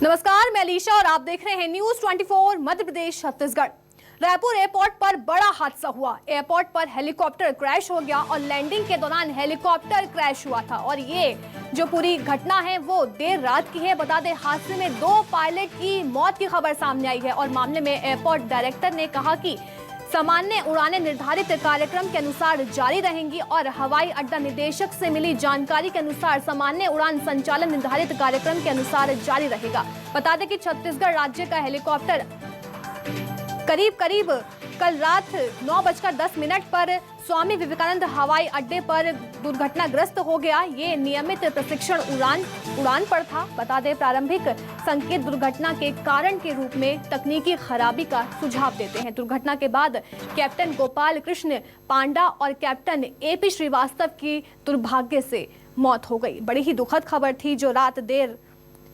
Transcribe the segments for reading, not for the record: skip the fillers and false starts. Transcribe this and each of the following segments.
नमस्कार, मैं अलीशा और आप देख रहे हैं न्यूज 24 मध्य प्रदेश छत्तीसगढ़। रायपुर एयरपोर्ट पर बड़ा हादसा हुआ। एयरपोर्ट पर हेलीकॉप्टर क्रैश हो गया और लैंडिंग के दौरान हेलीकॉप्टर क्रैश हुआ था और ये जो पूरी घटना है वो देर रात की है। बता दें, हादसे में 2 पायलट की मौत की खबर सामने आई है और मामले में एयरपोर्ट डायरेक्टर ने कहा कि सामान्य उड़ानें निर्धारित कार्यक्रम के अनुसार जारी रहेंगी और हवाई अड्डा निदेशक से मिली जानकारी के अनुसार सामान्य उड़ान संचालन निर्धारित कार्यक्रम के अनुसार जारी रहेगा। बता दें कि छत्तीसगढ़ राज्य का हेलीकॉप्टर करीब कल रात 9:10 पर स्वामी विवेकानंद हवाई अड्डे पर दुर्घटनाग्रस्त हो गया। ये नियमित प्रशिक्षण उड़ान पर था। बता दें, प्रारंभिक संकेत दुर्घटना के कारण के रूप में तकनीकी खराबी का सुझाव देते हैं। दुर्घटना के बाद कैप्टन गोपाल कृष्ण पांडा और कैप्टन AP श्रीवास्तव की दुर्भाग्य से मौत हो गई। बड़ी ही दुखद खबर थी जो रात देर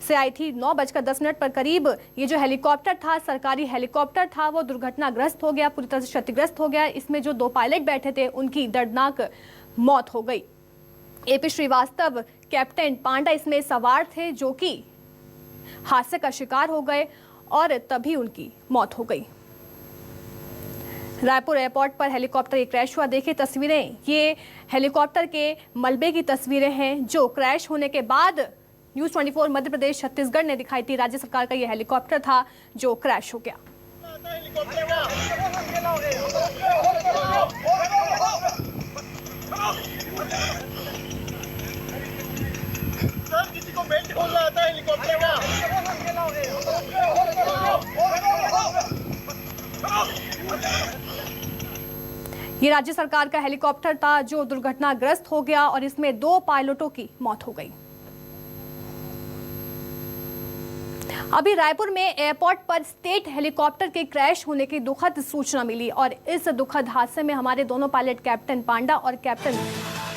से आई थी। 9:10 पर करीब ये जो हेलीकॉप्टर था, सरकारी हेलीकॉप्टर था, वो दुर्घटनाग्रस्त हो गया, पूरी तरह से क्षतिग्रस्त हो गया। इसमें जो 2 पायलट बैठे थे उनकी दर्दनाक मौत हो गई। AP श्रीवास्तव, कैप्टन पांडा इसमें सवार थे जो कि हादसे का शिकार हो गए और तभी उनकी मौत हो गई। रायपुर एयरपोर्ट पर हेलीकॉप्टर ये क्रैश हुआ। देखिए तस्वीरें, ये हेलीकॉप्टर के मलबे की तस्वीरें हैं जो क्रैश होने के बाद न्यूज 24 मध्य प्रदेश छत्तीसगढ़ ने दिखाई थी। राज्य सरकार का यह हेलीकॉप्टर था जो क्रैश हो गया। किसी को बेल्ट खोलना आता है हेलीकॉप्टर का। ये राज्य सरकार का हेलीकॉप्टर था जो दुर्घटनाग्रस्त हो गया और इसमें 2 पायलटों की मौत हो गई। अभी रायपुर में एयरपोर्ट पर स्टेट हेलीकॉप्टर के क्रैश होने की दुखद सूचना मिली और इस दुखद हादसे में हमारे दोनों पायलट कैप्टन पांडा और कैप्टन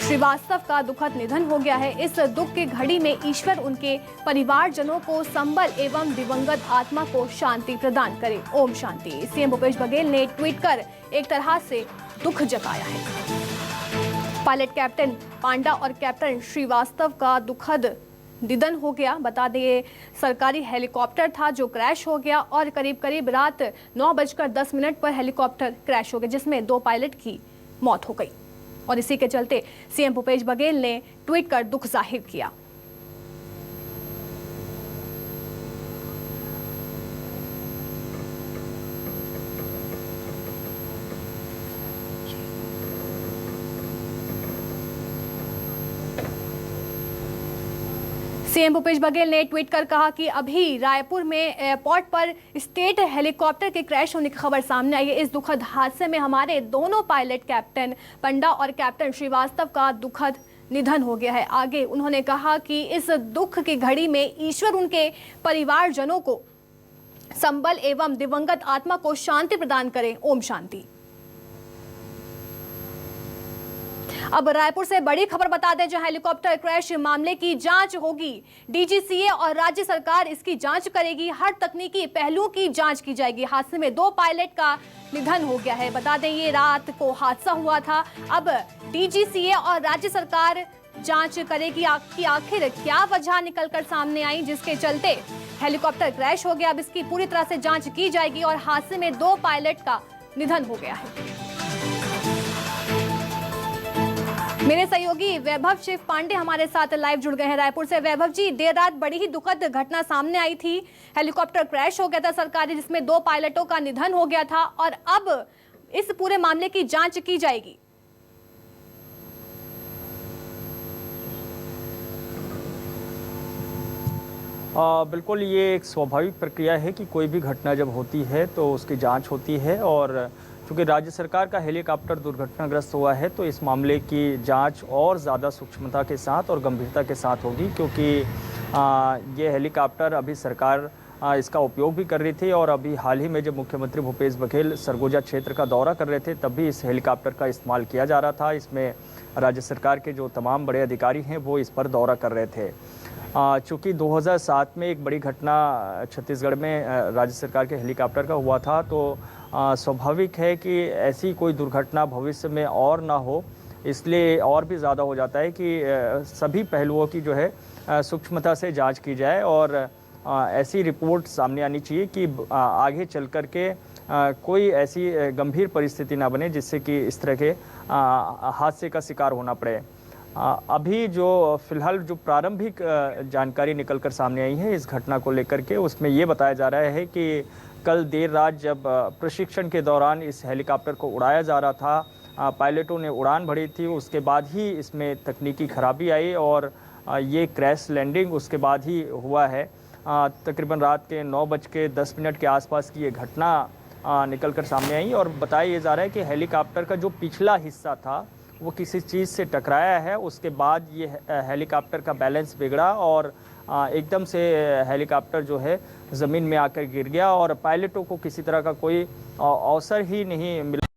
श्रीवास्तव का दुखद निधन हो गया है। इस दुख की घड़ी में ईश्वर उनके परिवारजनों को संबल एवं दिवंगत आत्मा को शांति प्रदान करे। ओम शांति। CM भूपेश बघेल ने ट्वीट कर एक तरह से दुख जताया है। पायलट कैप्टन पांडा और कैप्टन श्रीवास्तव का दुखद निधन हो गया। बता दें, सरकारी हेलीकॉप्टर था जो क्रैश हो गया और करीब रात 9:10 पर हेलीकॉप्टर क्रैश हो गया जिसमें 2 पायलट की मौत हो गई और इसी के चलते CM भूपेश बघेल ने ट्वीट कर दुख जाहिर किया। CM भूपेश बघेल ने ट्वीट कर कहा कि अभी रायपुर में एयरपोर्ट पर स्टेट हेलीकॉप्टर के क्रैश होने की खबर सामने आई है। इस दुखद हादसे में हमारे दोनों पायलट कैप्टन पंडा और कैप्टन श्रीवास्तव का दुखद निधन हो गया है। आगे उन्होंने कहा कि इस दुख की घड़ी में ईश्वर उनके परिवारजनों को संबल एवं दिवंगत आत्मा को शांति प्रदान करें। ओम शांति। अब रायपुर से बड़ी खबर बता दें, जो हेलीकॉप्टर क्रैश मामले की जांच होगी। DGCA और राज्य सरकार इसकी जांच करेगी। हर तकनीकी पहलुओं की जांच की जाएगी। हादसे में 2 पायलट का निधन हो गया है। बता दें, ये रात को हादसा हुआ था। अब DGCA और राज्य सरकार जांच करेगी कि आखिर क्या वजह निकलकर सामने आई जिसके चलते हेलीकॉप्टर क्रैश हो गया। अब इसकी पूरी तरह से जांच की जाएगी और हादसे में 2 पायलट का निधन हो गया है। मेरे सहयोगी वैभव शिव पांडे हमारे साथ लाइव जुड़ गए हैं रायपुर से। वैभव जी, देर रात बड़ी ही दुखद घटना सामने आई थी। हेलीकॉप्टर क्रैश हो गया था सरकारी जिसमें 2 पायलटों का निधन हो गया था और अब इस पूरे मामले की जांच की जाएगी। बिल्कुल, ये एक स्वाभाविक प्रक्रिया है कि कोई भी घटना जब होती है तो उसकी जांच होती है और चूँकि राज्य सरकार का हेलीकॉप्टर दुर्घटनाग्रस्त हुआ है तो इस मामले की जांच और ज़्यादा सूक्ष्मता के साथ और गंभीरता के साथ होगी, क्योंकि ये हेलीकॉप्टर अभी सरकार इसका उपयोग भी कर रही थी और अभी हाल ही में जब मुख्यमंत्री भूपेश बघेल सरगुजा क्षेत्र का दौरा कर रहे थे तब भी इस हेलीकॉप्टर का इस्तेमाल किया जा रहा था। इसमें राज्य सरकार के जो तमाम बड़े अधिकारी हैं वो इस पर दौरा कर रहे थे। चूँकि 2007 में एक बड़ी घटना छत्तीसगढ़ में राज्य सरकार के हेलीकॉप्टर का हुआ था, तो स्वाभाविक है कि ऐसी कोई दुर्घटना भविष्य में और ना हो, इसलिए और भी ज़्यादा हो जाता है कि सभी पहलुओं की जो है सूक्ष्मता से जांच की जाए और ऐसी रिपोर्ट सामने आनी चाहिए कि आगे चल कर के कोई ऐसी गंभीर परिस्थिति ना बने जिससे कि इस तरह के हादसे का शिकार होना पड़े। अभी जो फिलहाल जो प्रारंभिक जानकारी निकलकर सामने आई है इस घटना को लेकर के, उसमें ये बताया जा रहा है कि कल देर रात जब प्रशिक्षण के दौरान इस हेलीकॉप्टर को उड़ाया जा रहा था, पायलटों ने उड़ान भरी थी, उसके बाद ही इसमें तकनीकी खराबी आई और ये क्रैश लैंडिंग उसके बाद ही हुआ है। तकरीबन रात के 9:10 के आसपास की ये घटना निकलकर सामने आई और बताया ये जा रहा है कि हेलीकॉप्टर का जो पिछला हिस्सा था वो किसी चीज़ से टकराया है। उसके बाद ये हेलीकॉप्टर का बैलेंस बिगड़ा और एकदम से हेलीकॉप्टर जो है ज़मीन में आकर गिर गया और पायलटों को किसी तरह का कोई अवसर ही नहीं मिला